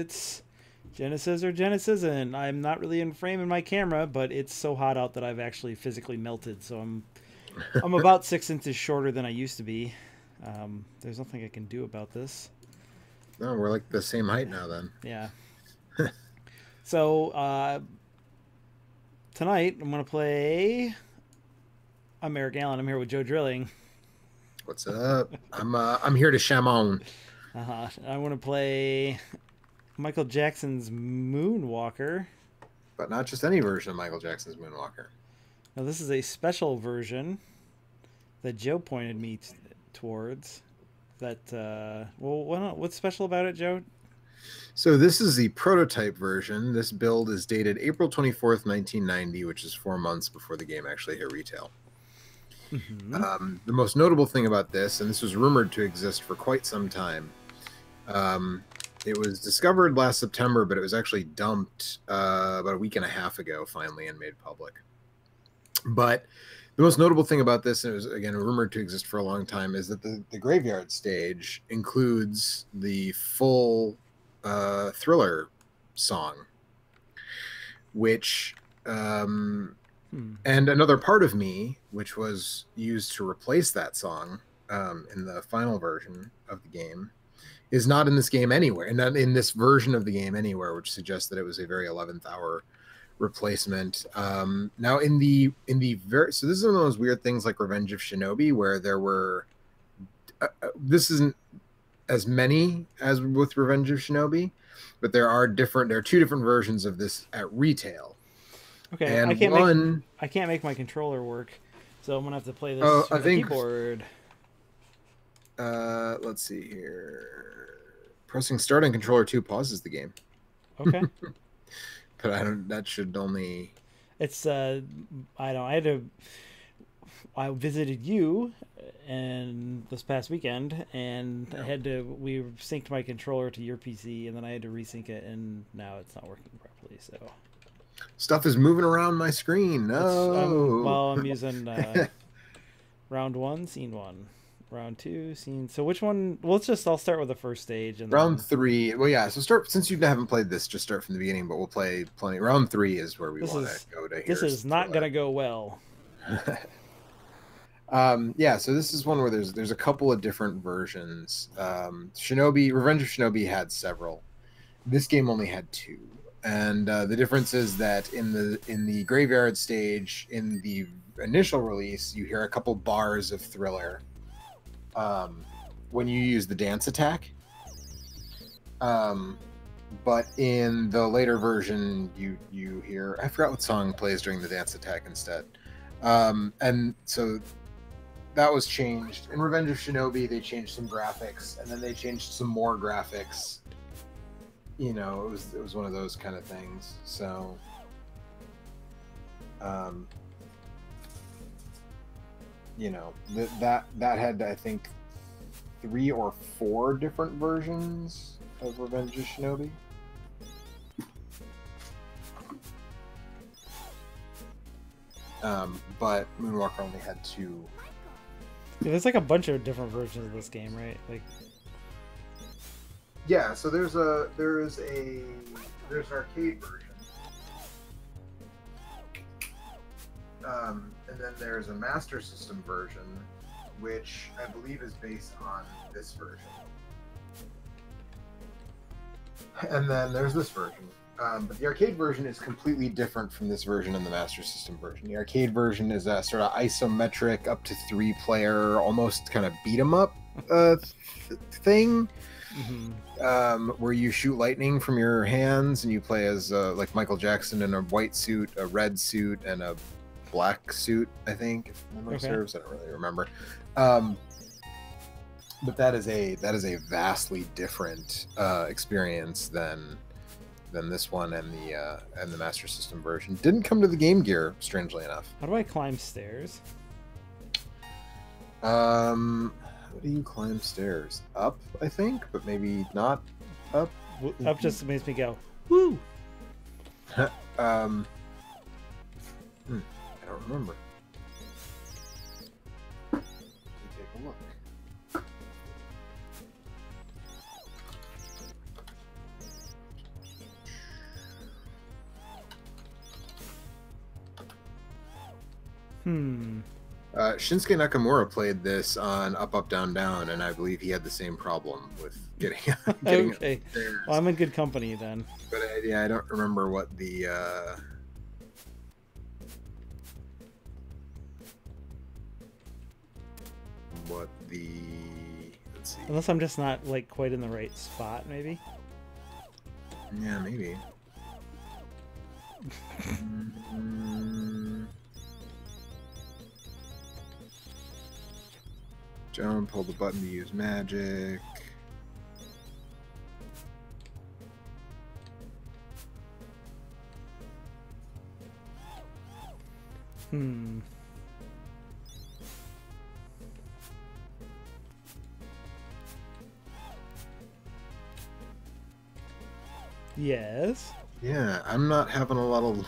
it's Genesis or Genesisn't. I'm not really in frame in my camera, but it's so hot out that I've actually physically melted. So I'm about 6 inches shorter than I used to be. There's nothing I can do about this. No, we're like the same height now then. Yeah. So tonight I'm gonna play. I'm Eric Allen. I'm here with Joe Drilling. What's up? I'm here to shamon. I want to play Michael Jackson's Moonwalker. But not just any version of Michael Jackson's Moonwalker. Now this is a special version that Joe pointed me towards. That what's special about it, Joe? So this is the prototype version. This build is dated April 24th, 1990, which is 4 months before the game actually hit retail. Mm-hmm. The most notable thing about this, and this was rumored to exist for quite some time, it was discovered last September, but it was actually dumped about a week and a half ago, finally, and made public. But the most notable thing about this, and it was, again, rumored to exist for a long time, is that the graveyard stage includes the full Thriller song, which... And another part of me, which was used to replace that song in the final version of the game, is not in this game anywhere, and not in this version of the game anywhere, which suggests that it was a very 11th hour replacement. Now, so this is one of those weird things like Revenge of Shinobi, where there were this isn't as many as with Revenge of Shinobi, but there are two different versions of this at retail. Okay, And I can't make my controller work, so I'm gonna have to play this with the keyboard. Let's see here. Pressing start on controller 2 pauses the game. Okay. But I don't. That should only. It's I don't. I visited you, and this past weekend, and we synced my controller to your PC, and then I had to resync it, and now it's not working properly. So. Stuff is moving around my screen. No. I'm using round 1, scene 1. Round 2, scene. So which one? Well, I'll start with the first stage. And round 3. Well, yeah. So since you haven't played this, just start from the beginning. But we'll play plenty. Round 3 is where we want to go to. This is not gonna go well. Yeah. So this is one where there's a couple of different versions. Revenge of Shinobi had several. This game only had 2. And the difference is that in the graveyard stage, in the initial release, you hear a couple bars of Thriller when you use the dance attack. But in the later version, you hear, I forgot what song plays during the dance attack instead. And so that was changed. In Revenge of Shinobi, they changed some graphics, and then they changed some more graphics. You know, it was one of those kind of things. So, you know, that had, I think, 3 or 4 different versions of Revenge of Shinobi. But Moonwalker only had 2. Yeah, there's like a bunch of different versions of this game, right? Like. Yeah, so there's an arcade version, and then there's a Master System version, which I believe is based on this version, and then there's this version. But the arcade version is completely different from this version and the Master System version. The arcade version is a sort of isometric, up to 3-player, almost kind of beat 'em up thing. Mm-hmm. Where you shoot lightning from your hands, and you play as like Michael Jackson in a white suit, a red suit, and a black suit, I think, if memory serves. I don't really remember. But that is a vastly different experience than this one, and the Master System version. Didn't come to the Game Gear, strangely enough. How do I climb stairs? How do you climb stairs? Up, I think, but maybe not up. Up just makes me go, woo! I don't remember. Let me take a look. Hmm. Shinsuke Nakamura played this on Up Up Down Down, and I believe he had the same problem with getting Okay. upstairs. Well, I'm in good company then. But yeah, I don't remember what the let's see. Unless I'm just not like quite in the right spot, maybe. Yeah, maybe. Jump, hold the button to use magic. Hmm. Yes. Yeah, I'm not having a lot of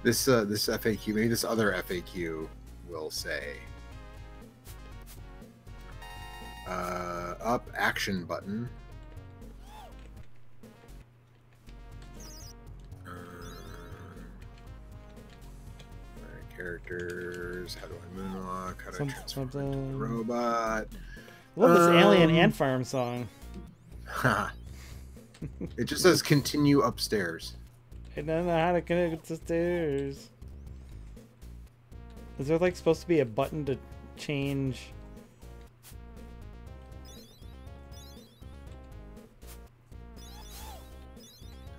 this FAQ. Maybe this other FAQ will say up action button. Characters. How do I moonwalk? How do I transform into a robot? I love this alien ant farm song. It just says continue upstairs. I don't know how to connect the stairs. Is there like supposed to be a button to change?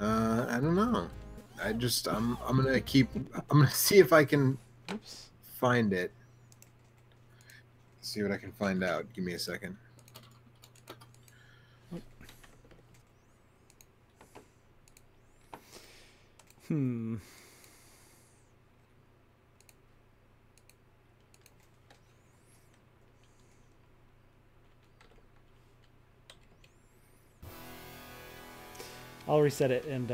I don't know. I'm gonna see if I can find it. See what I can find out. Give me a second. I'll reset it and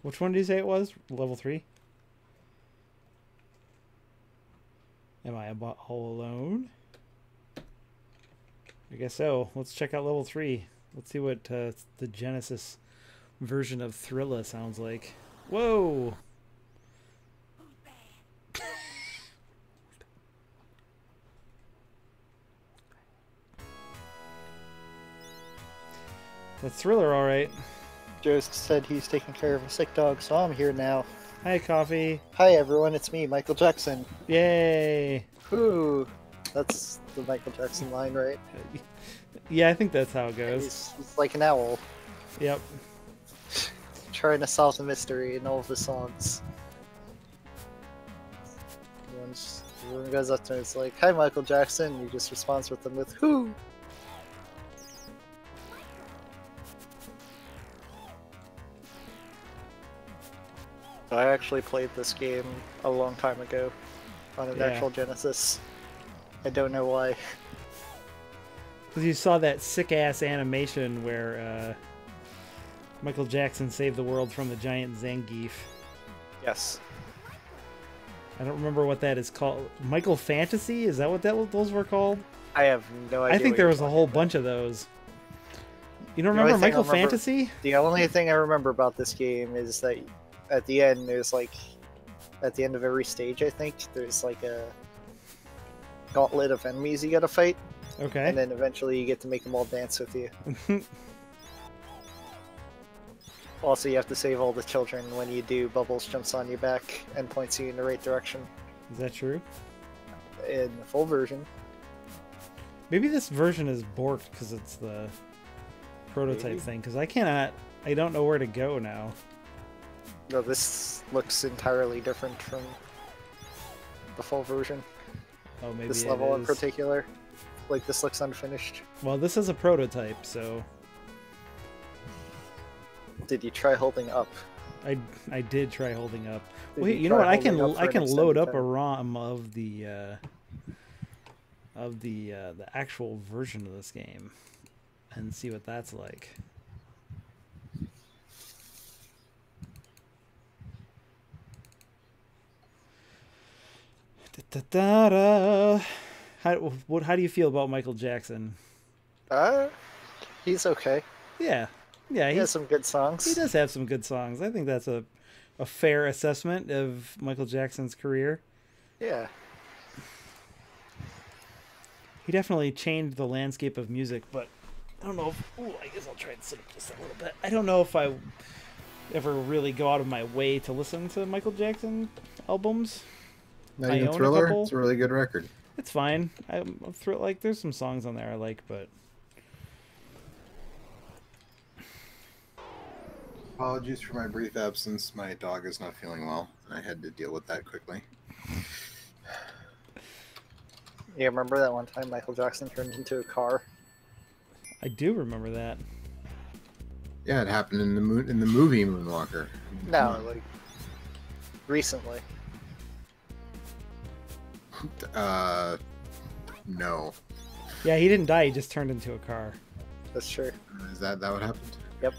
which one did you say it was? Level 3? Am I all alone? I guess so. Let's check out level 3. Let's see what the Genesis version of Thrilla sounds like. Whoa! That's Thriller, alright. Joe said he's taking care of a sick dog, so I'm here now. Hi, Coffee. Hi, everyone. It's me, Michael Jackson. Yay! Ooh, that's the Michael Jackson line, right? Yeah, I think that's how it goes. He's like an owl. Yep. Trying to solve the mystery in all of the songs. Everyone goes up to him, it's like, hi, Michael Jackson. He just responds with them with, who? I actually played this game a long time ago on an actual Genesis. I don't know why. Because you saw that sick-ass animation where Michael Jackson saved the world from the giant Zangief. Yes. I don't remember what that is called. Michael Fantasy? Is that what those were called? I have no idea. I think there was a whole bunch of those. You don't remember Michael Fantasy? The only thing I remember about this game is that at the end, there's like, at the end of every stage, I think, there's like a gauntlet of enemies you gotta fight. Okay. And then eventually you get to make them all dance with you. Also, you have to save all the children. When you do, Bubbles jumps on your back and points you in the right direction. Is that true? In the full version. Maybe this version is borked because it's the prototype thing, because I don't know where to go now. No, this looks entirely different from the full version. Oh, maybe this level in particular. Like, this looks unfinished. Well, this is a prototype, so... Did you try holding up? I did try holding up. Wait, you know what? I can load up a ROM of the actual version of this game and see what that's like. Da-da-da-da. How do you feel about Michael Jackson? He's okay. Yeah, yeah, He has some good songs. he does have some good songs. I think that's a fair assessment of Michael Jackson's career. Yeah. He definitely changed the landscape of music, but I don't know if... Ooh, I guess I'll try and sit up just a little bit. I don't know if I ever really go out of my way to listen to Michael Jackson albums. Not I even own a Thriller. couple. It's a really good record. It's fine. I'm like, there's some songs on there I like, but... Apologies for my brief absence. My dog is not feeling well. I had to deal with that quickly. Yeah, remember that one time Michael Jackson turned into a car? I do remember that. Yeah, it happened in the movie Moonwalker. No, like recently. No. Yeah, he didn't die. He just turned into a car. That's true. Is that what happened? Yep.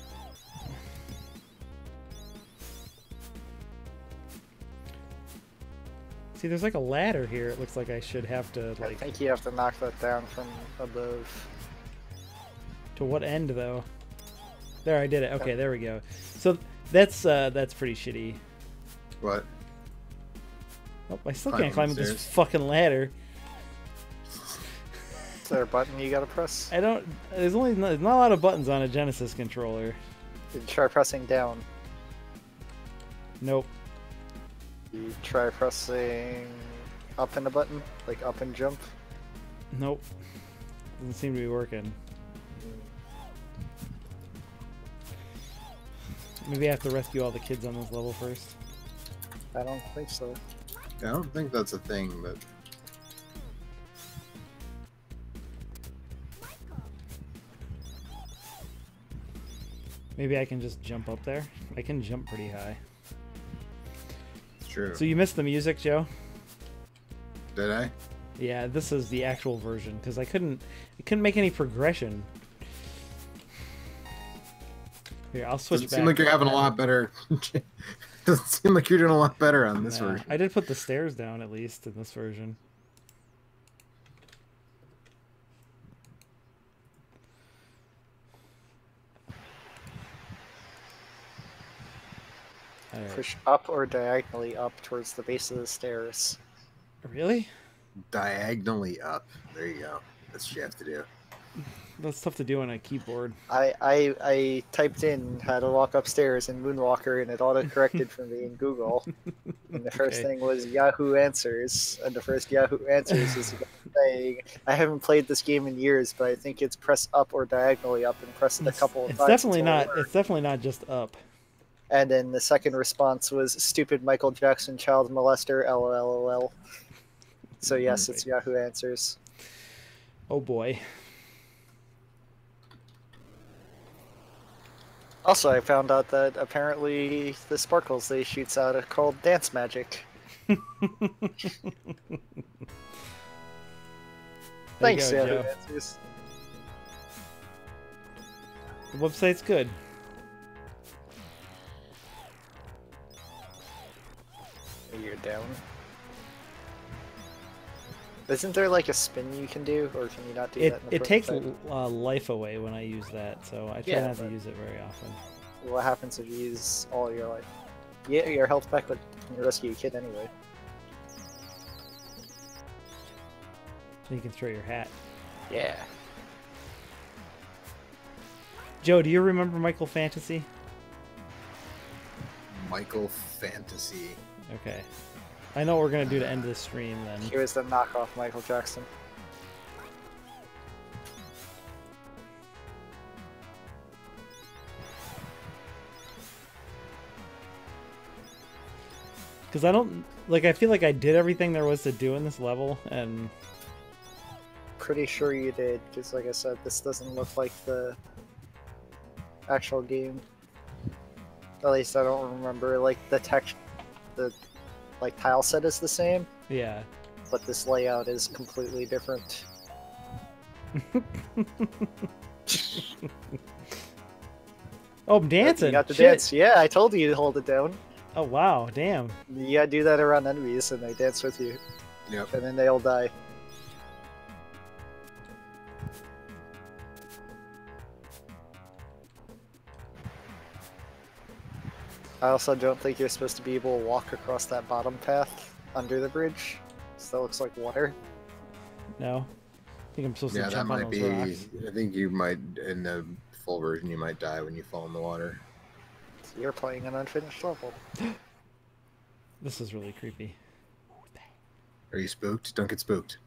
See, there's like a ladder here. It looks like I should have to, I like... think you have to knock that down from above. To what end, though? There, I did it. Okay, there we go. So that's pretty shitty. What? Oh, I still Climb can't climb up this upstairs. fucking ladder. Is there a button you gotta press? I don't... There's not a lot of buttons on a Genesis controller. You try pressing down. Nope. You try pressing up in a button, like up and jump. Nope. Doesn't seem to be working. Maybe I have to rescue all the kids on this level first. I don't think so. Yeah, I don't think that's a thing, but Maybe I can just jump up there. I can jump pretty high. it's true. So you missed the music, Joe? Did I? Yeah, this is the actual version because I couldn't make any progression. Here, I'll switch Doesn't back. seem like you're having a lot better. Doesn't seem like you're doing a lot better on this Nah, version. I did put the stairs down at least in this version. All right. Push up or diagonally up towards the base of the stairs. Really? Diagonally up. There you go. That's what you have to do. That's tough to do on a keyboard. I typed in how to walk upstairs in Moonwalker and it auto-corrected for me in Google. And the first Okay. thing was Yahoo Answers. And the first Yahoo Answers is saying, I haven't played this game in years, but I think it's press up or diagonally up and press it a couple of It's times. definitely until it not. works. It's definitely not just up. And then the second response was stupid Michael Jackson child molester, LOL. So yes, it's Yahoo Answers. Oh boy. Also, I found out that apparently the sparkles they shoots out are called dance magic. There Thanks, you go, Yahoo Joe. Answers. The website's good. You're down. Isn't there like a spin you can do, or can you not do that? In the It takes prototype? life away when I use that, so I try Yeah, not to but- use it very often. What happens if you use all your life? Yeah, your health back when you rescue a kid anyway. Then you can throw your hat. Yeah. Joe, do you remember Michael Fantasy? Michael Fantasy. Okay. I know what we're gonna do to end this stream then. He was the knockoff Michael Jackson. Because I don't... Like, I feel like I did everything there was to do in this level, and... Pretty sure you did, because like I said, this doesn't look like the actual game. At least I don't remember, like, the text... The, like, tile set is the same, Yeah. but this layout is completely different. Oh, I'm dancing! You got the Shit. dance. Yeah, I told you to hold it down. Oh, wow. Damn. You gotta do that around enemies, and they dance with you, Yep. and then they all die. I also don't think you're supposed to be able to walk across that bottom path under the bridge. So that looks like water. No, I think I'm supposed Yeah, to that jump on might those be. rocks. I think you might, in the full version, you might die when you fall in the water. So you're playing an unfinished level. This is really creepy. Are you spooked? Don't get spooked.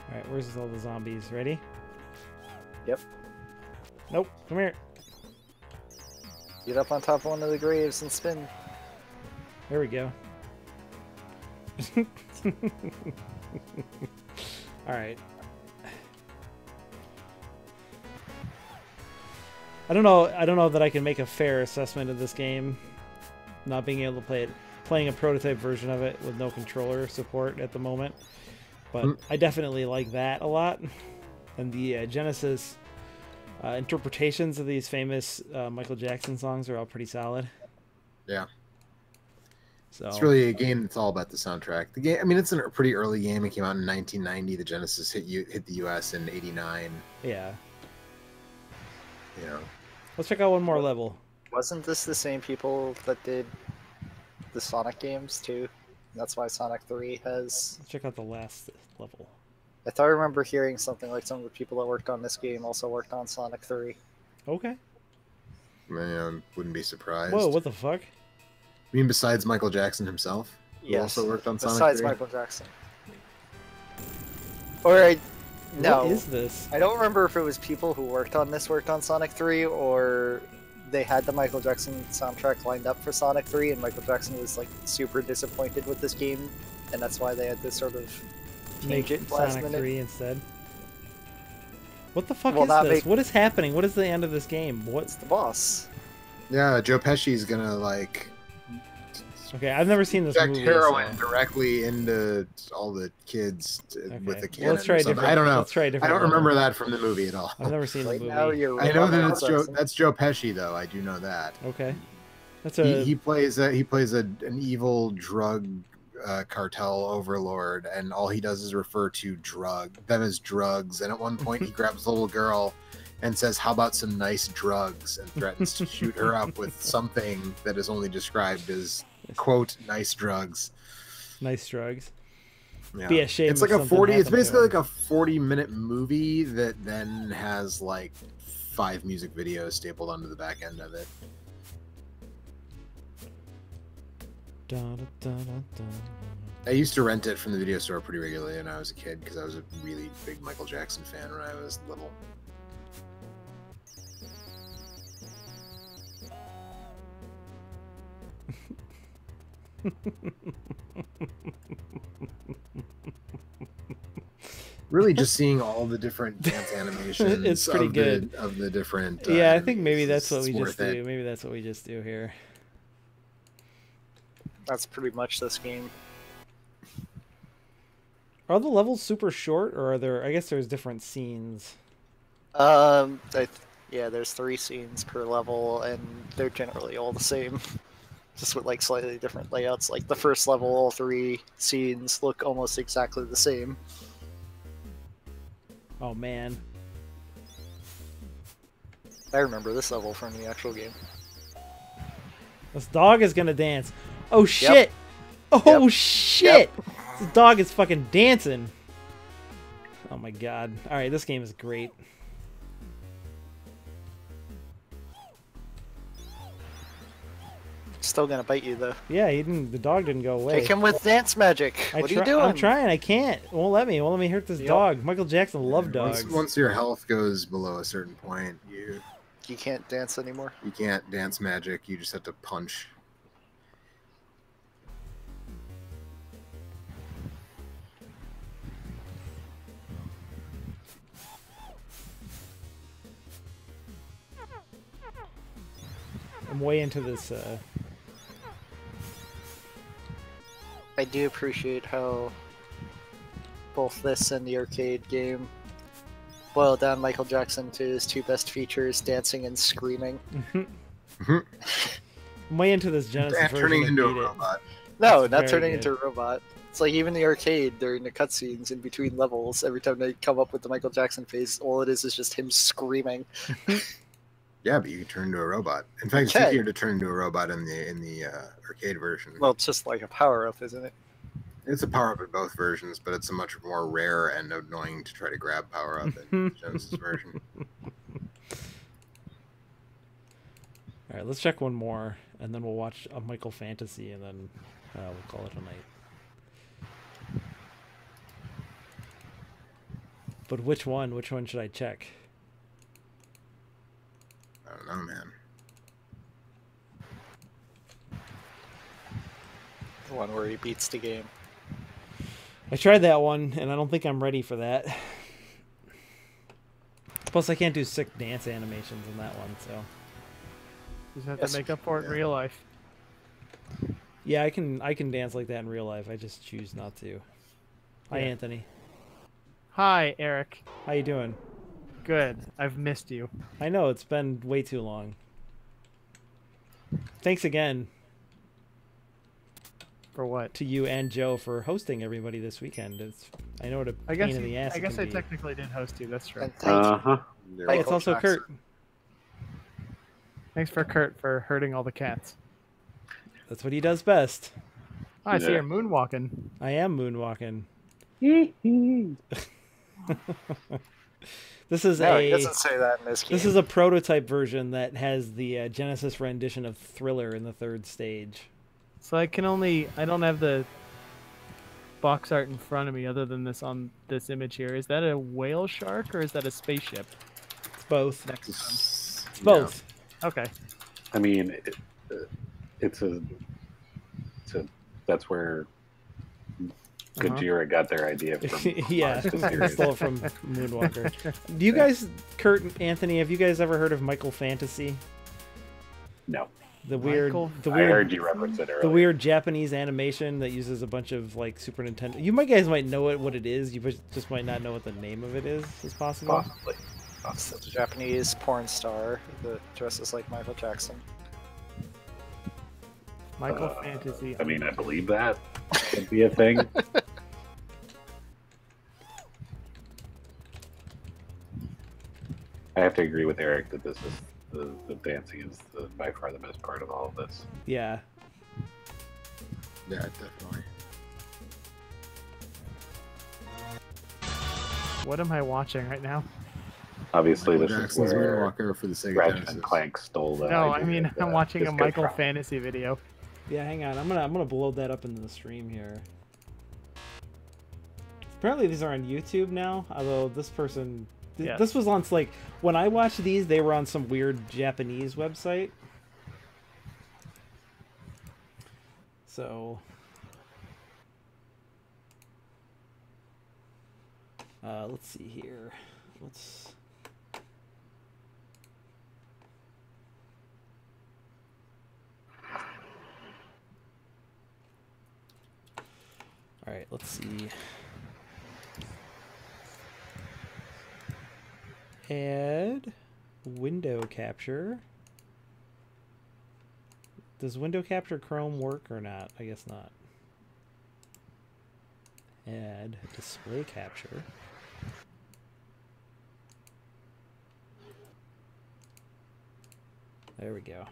All right, where's all the zombies? Ready? Yep. Nope. Come here. Get up on top of one of the graves and spin. There we go. All right. I don't know that I can make a fair assessment of this game, not being able to play it, playing a prototype version of it with no controller support at the moment. But I definitely like that a lot. And the Genesis interpretations of these famous Michael Jackson songs are all pretty solid. Yeah. So It's really a game that's all about the soundtrack. The game, I mean, it's a pretty early game. It came out in 1990. The Genesis hit the US in '89. yeah. You know. Let's check out one more level. Wasn't this the same people that did the Sonic games too? That's why Sonic 3 has... Let's check out the last level. I thought I remember hearing something like some of the people that worked on this game also worked on Sonic 3. Okay. I mean, wouldn't be surprised. Whoa, what the fuck? I mean, besides Michael Jackson himself, who Yes. also worked on Sonic Besides 3? Michael Jackson. Or no. What is this? I don't remember if it was people who worked on Sonic 3, or they had the Michael Jackson soundtrack lined up for Sonic 3, and Michael Jackson was like super disappointed with this game, and that's why they had to sort of Make change it last Sonic minute. 3 instead. What the fuck Well, is not this? make- What is happening? What is the end of this game? What's It's the boss. Yeah, Joe Pesci's gonna like okay? I've never seen this inject movie. heroin so- directly into all the kids with the Okay. cannon. Let's try or a something. different. I don't know. Let's try a I different. don't level. remember that from the movie at all. I've never seen Right the now, movie. you're I know that Michael Jackson. that's Joe Pesci though. I do know that. Okay. That's a. He plays an evil drug cartel overlord, and all he does is refer to them as drugs. And at one point, he grabs a little girl and says, "How about some nice drugs?" and threatens to shoot her up with something that is only described as quote nice drugs. Nice drugs. Yeah. Be a shame It's if like a something 40. It's happened to basically him. like a 40-minute movie that then has like 5 music videos stapled onto the back end of it. Dun, dun, dun, dun, dun. I used to rent it from the video store pretty regularly when I was a kid because I was a really big Michael Jackson fan when I was little. Really, just seeing all the different dance animations It's pretty of good. The different. Yeah, I think maybe enemies that's what is we just worth it. do. Maybe that's what we just do here. That's pretty much this game. Are the levels super short, or are there? I guess there's different scenes. Yeah, there's 3 scenes per level, and they're generally all the same. Just with like slightly different layouts. Like the first level, all 3 scenes look almost exactly the same. Oh man. I remember this level from the actual game. This dog is gonna dance. Oh shit! Oh Yep. shit! This dog is fucking dancing. Oh my god. Alright, this game is great. Still gonna bite you though. Yeah, the dog didn't go away. Take him with dance magic. What are you doing? I'm trying, I can't. It won't let me. It won't let me hurt this Yep. dog. Michael Jackson loved dogs. Once your health goes below a certain point, You can't dance anymore. you can't dance magic. You just have to punch. I'm way into this. I do appreciate how both this and the arcade game boil down Michael Jackson to his 2 best features, dancing and screaming. I'm way into this Genesis And version turning of into a Beat It. robot. No, That's not very turning good. into a robot. It's like even the arcade during the cutscenes in between levels, every time they come up with the Michael Jackson face, all it is just him screaming. Yeah, but you can turn into a robot. In fact, it's easier to turn into a robot in the arcade version. Well, it's just like a power-up, isn't it? It's a power-up in both versions, but it's a much more rare and annoying to try to grab power-up in Genesis version. All right, let's check one more, and then we'll watch a Michael Fantasy, and then we'll call it a night. But which one? Which one should I check? I don't know, man. The one where he beats the game. I tried that one, and I don't think I'm ready for that. Plus, I can't do sick dance animations in that one, so... You just have to make up for it in real life. Yeah, I can dance like that in real life. I just choose not to. Hi, Yeah. Anthony. Hi, Eric. How you doing? Good. I've missed you. I know, it's been way too long. Thanks again For what? to you and Joe for hosting everybody this weekend. I know what a pain in the ass I it guess can I be. technically did host you. That's true. And thank You're Hey, welcome. it's also Jackson. Kurt. Thanks for Kurt for hurting all the cats. That's what he does best. Oh, I see Yeah. you're moonwalking. I am moonwalking. This is No, he doesn't say that in this game. This is a prototype version that has the Genesis rendition of Thriller in the third stage. So I don't have the box art in front of me other than this on this image here. Is that a whale shark or is that a spaceship It's both. next to them? It's both. Okay. I mean, that's where Gojira got their idea from. Yeah, stole it from Moonwalker. Do you guys, Kurt and Anthony, have you guys ever heard of Michael Fantasy? No, The weird, Michael- the I weird, heard you reference it earlier. the weird Japanese animation that uses a bunch of like Super Nintendo. You guys might know what it is. You just might not know what the name of it is. Is possible. Possibly. It's the Japanese porn star that dresses like Michael Jackson. Michael Fantasy. I mean, I believe that could be a thing. I have to agree with Eric that this is the dancing is by far the best part of all of this. Yeah. Yeah, definitely. What am I watching right now? Obviously, Michael this Jackson's is where Moonwalker for the Sega Ratchet Genesis. and Clank stole the. No, I idea mean of, I'm watching a Disco Michael Trot. Fantasy video. Yeah, hang on. I'm gonna load that up into the stream here. Apparently these are on YouTube now. Although this person, Yes. this was on like when I watched these, they were on some weird Japanese website. So, let's see here. Let's. All right, let's see. Add window capture. Does window capture Chrome work or not? I guess not. Add display capture. There we go.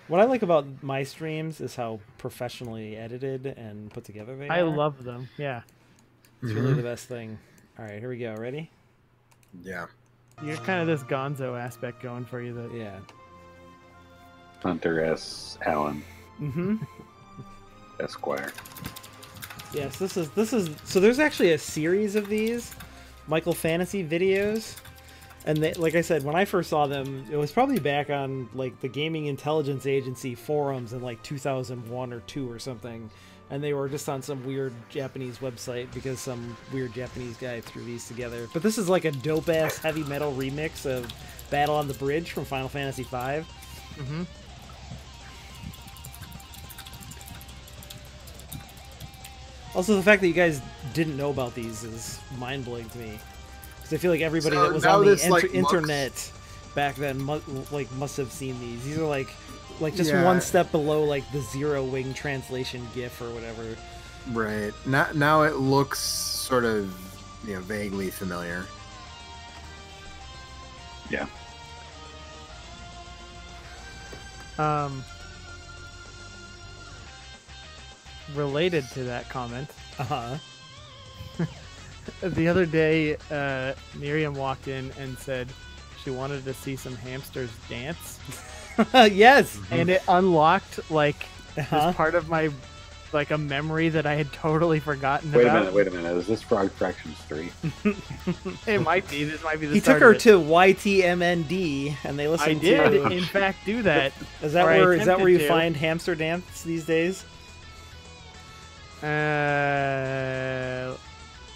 What I like about my streams is how professionally edited and put together they I are. love them. Yeah. It's really the best thing. All right, here we go. Ready? Yeah. You're kind of this gonzo aspect going for you that Yeah. Hunter S. Allen, Mm-hmm. Esquire. Yes, this is so there's actually a series of these Michael Fantasy videos. And they, like I said, when I first saw them, it was probably back on like the Gaming Intelligence Agency forums in like 2001 or 2 or something. And they were just on some weird Japanese website because some weird Japanese guy threw these together. But this is like a dope-ass heavy metal remix of Battle on the Bridge from Final Fantasy V. Mm-hmm. Also, the fact that you guys didn't know about these is mind-blowing to me. Because I feel like everybody So that was now on the this, like, internet back then must have seen these. These are like just Yeah. one step below like the Zero Wing translation GIF or whatever. Right. Now it looks sort of, vaguely familiar. Yeah. Related to that comment, Uh-huh. the other day, Miriam walked in and said she wanted to see some hamsters dance, Yes. and it unlocked like Uh-huh. this part of my, like a memory that I had totally forgotten Wait about. a minute. Is this Frog Fractions 3? It might be. This might be the He start took her of it. to YTMND, and they listened I did, to. in fact, do that. Is that or I where you attempted to. find hamster dance these days?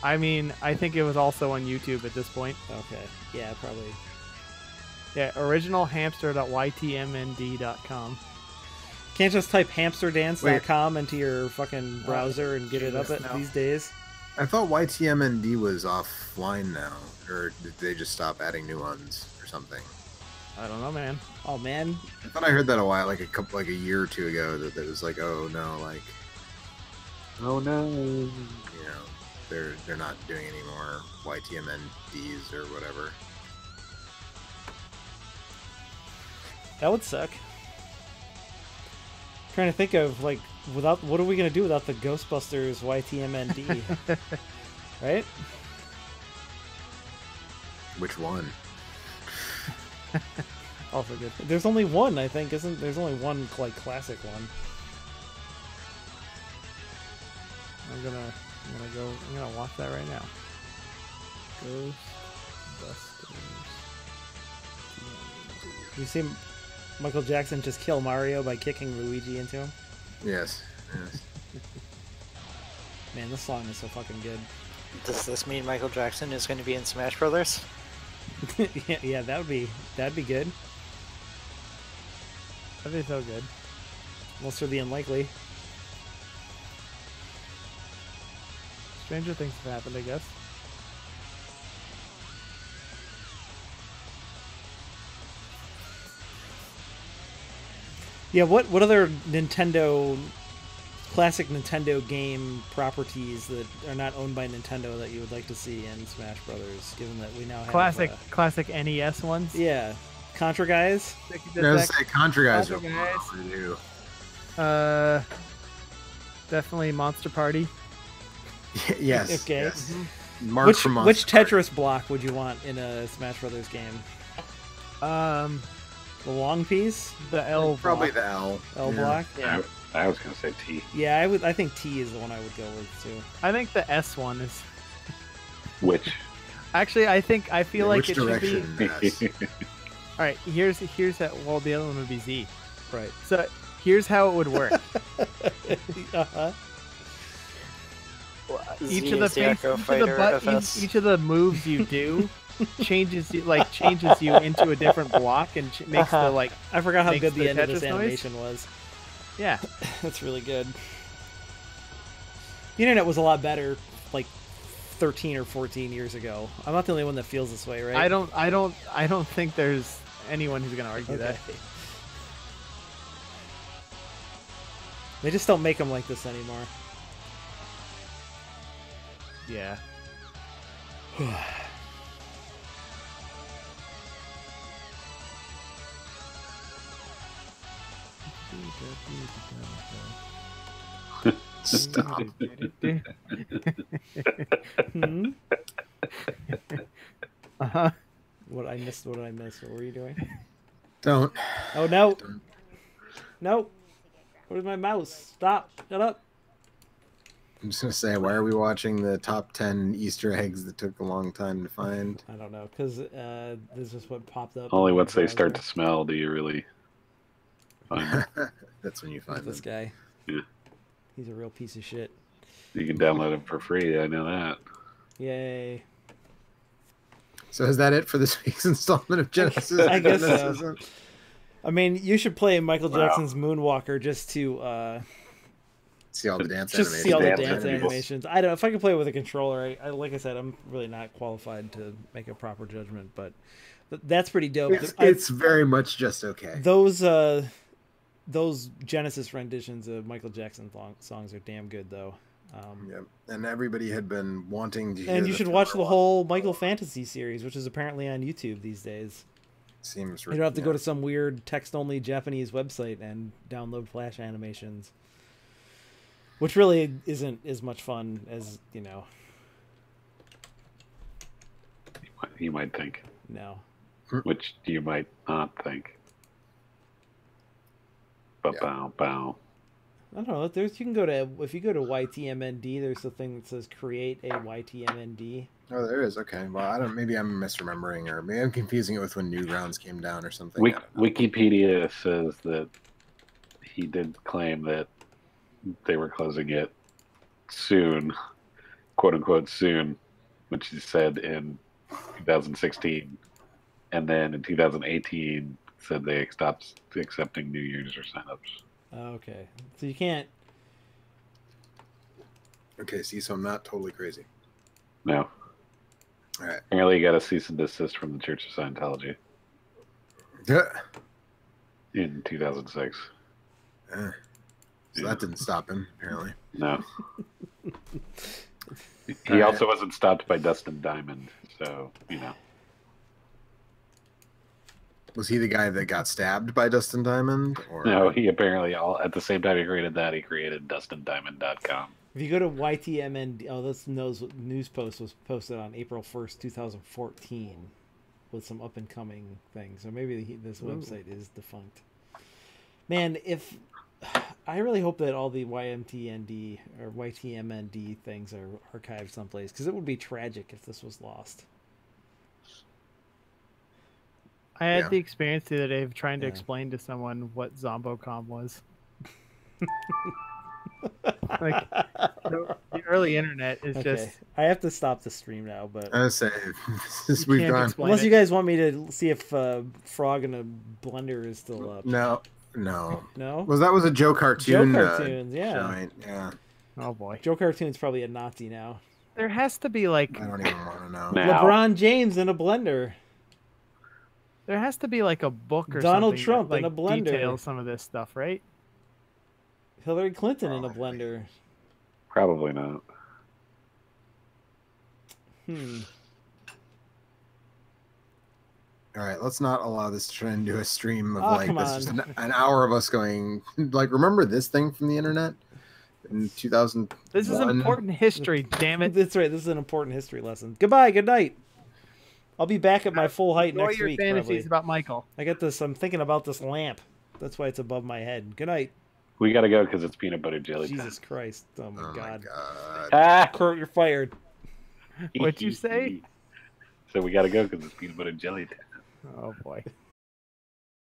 I mean, I think it was also on YouTube at this point. Okay. Yeah, probably. Yeah, originalhamster.ytmnd.com. Can't just type hamsterdance.com into your fucking browser and get it up Jesus, no. these days. I thought YTMND was offline now, or did they just stop adding new ones or something? I don't know, man. Oh man. I thought I heard that a year or two ago that it was like, oh no, Oh no. they're not doing any more YTMNDs or whatever. That would suck. Trying to think of what are we gonna do without the Ghostbusters YTMND? Right? Which one? Also good. There's only one, I think, isn't there's only one like classic one. I'm gonna watch that right now. Ghostbusters. You see Michael Jackson just kill Mario by kicking Luigi into him? Yes. Man, this song is so fucking good. Does this mean Michael Jackson is going to be in Smash Brothers? yeah, that'd be good. That'd be so good. Most for the unlikely. Stranger things have happened, I guess. Yeah, what other classic Nintendo game properties that are not owned by Nintendo that you would like to see in Smash Brothers, given that we now have Classic NES ones. yeah, Contra Guys. I was say Contra Guys are Contra Guys. overdue. Definitely Monster Party. Yes. Okay. Yes. Mark from Monster Which Party. Tetris block would you want in a Smash Brothers game? The long piece, The L. Probably block. the L. L Yeah. block. Yeah. I was gonna say T. Yeah, I think T is the one I would go with too. I think the S one is. Which? Actually, I feel like Which it should be. direction? All right, here's that. Well, the other one would be Z. Right. So here's how it would work. Uh-huh. Z is the Echo Fighter FS. each of the moves you do changes you into a different block and makes the like. I forgot how makes good the the end of this Tetris noise? animation was. Yeah. That's really good. The internet was a lot better like 13 or 14 years ago. I'm not the only one that feels this way, right? I don't think there's anyone who's gonna argue that. They just don't make them like this anymore. Yeah. Stop. Hmm? Uh-huh. What did I miss? What were you doing? Don't. Oh no! No! Where's my mouse? Stop! Shut up! I'm just gonna say, why are we watching the top 10 Easter eggs that took a long time to find? I don't know, because this is what popped up. Only in my once they start to browser. smell do you really find them. That's when you Look find at this them. guy. Yeah. He's a real piece of shit. You can download them for free. I know that. Yay. So is that it for this week's installment of Genesis? I guess so. Genesisn't? I mean, you should play Michael Wow. Jackson's Moonwalker just to See all the dance just animations. see all the Dance dance animations. animations. I don't know if I could play it with a controller. I like I said, I'm really not qualified to make a proper judgment, but that's pretty dope. It's very much just okay. Those Genesis renditions of Michael Jackson songs are damn good, though. Yep. And everybody had been wanting to hear And you the should watch the thriller. whole Michael Fantasy series, which is apparently on YouTube these days. Seems You don't have to go to some weird text-only Japanese website and download Flash animations, which really isn't as much fun as, you know. You might think, No. which you might not think. But Yeah. bow, bow. I don't know. There's you can go to if you go to YTMND. There's a thing that says create a YTMND. Oh, there is. Okay. Well, I don't. Maybe I'm misremembering, or maybe I'm confusing it with when Newgrounds came down or something. I don't know. Wikipedia says that he did claim that they were closing it soon, quote unquote soon, which he said in 2016, and then in 2018 said they stopped accepting new user signups. Okay, so you can't. Okay. See, so I'm not totally crazy. No. All right. Apparently, you got a cease and desist from the Church of Scientology Yeah. in 2006. So Yeah. that didn't stop him, apparently. No. He Alright. also wasn't stopped by Dustin Diamond, so, you know. Was he the guy that got stabbed by Dustin Diamond? Or No, he apparently, at the same time he created that, he created DustinDiamond.com. If you go to YTMND, oh, this news post was posted on April 1st, 2014, with some up and coming things. Or maybe this website is defunct. Man, if I really hope that all the YMTND or YTMND things are archived someplace, because it would be tragic if this was lost. I had Yeah. the experience the other day of trying to Yeah. explain to someone what Zombocom was. Like, the early internet is Okay, just I have to stop the stream now, but I would say since You we've can't gone. explain unless it. you guys want me to see if Frog in a Blender is still up. No. No? Was that was a Joe cartoon? Joe cartoons, yeah. Joint? Yeah. Oh boy. Joe Cartoon's probably a Nazi now. There has to be like I don't even want to know. Now. LeBron James in a blender. there has to be like a book or Donald something Trump that, in like, a blender. details some of this stuff, right? Hillary Clinton in a Probably. blender. Probably not. All right, let's not allow this to turn into a stream of Oh, like come this. on. Just an hour of us going like, remember this thing from the internet in 2000? This is important history, damn it. That's right. This is an important history lesson. Goodbye. Good night. I'll be back at my full height Enjoy next your week. fantasies Probably. about Michael. I got this. I'm thinking about this lamp. That's why it's above my head. Good night. We gotta go because it's peanut butter jelly time. Jesus Christ. Oh my Oh God. my god! Ah! Kurt, you're fired. What'd you say? So we gotta go because it's peanut butter jelly time. Oh boy.